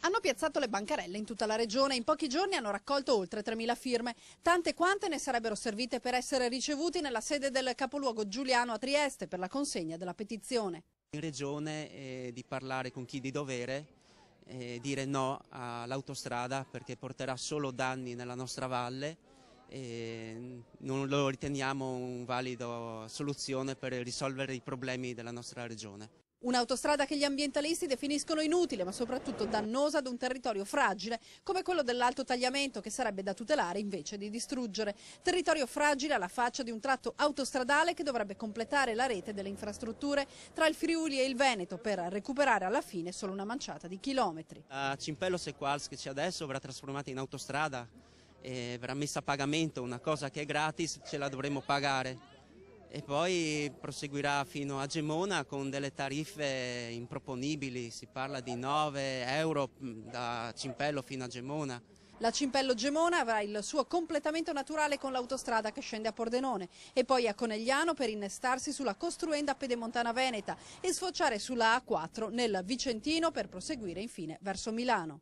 Hanno piazzato le bancarelle in tutta la regione. In pochi giorni hanno raccolto oltre 3.000 firme, tante quante ne sarebbero servite per essere ricevuti nella sede del capoluogo Giuliano a Trieste per la consegna della petizione. In regione di parlare con chi di dovere, dire no all'autostrada perché porterà solo danni nella nostra valle e non lo riteniamo una valida soluzione per risolvere i problemi della nostra regione. Un'autostrada che gli ambientalisti definiscono inutile ma soprattutto dannosa ad un territorio fragile come quello dell'Alto Tagliamento, che sarebbe da tutelare invece di distruggere. Territorio fragile alla faccia di un tratto autostradale che dovrebbe completare la rete delle infrastrutture tra il Friuli e il Veneto per recuperare alla fine solo una manciata di chilometri. La Cimpello Sequals che c'è adesso verrà trasformata in autostrada e verrà messa a pagamento, una cosa che è gratis ce la dovremo pagare. E poi proseguirà fino a Gemona con delle tariffe improponibili, si parla di 9 euro da Cimpello fino a Gemona. La Cimpello-Gemona avrà il suo completamento naturale con l'autostrada che scende a Pordenone e poi a Conegliano per innestarsi sulla costruenda pedemontana veneta e sfociare sulla A4 nel Vicentino per proseguire infine verso Milano.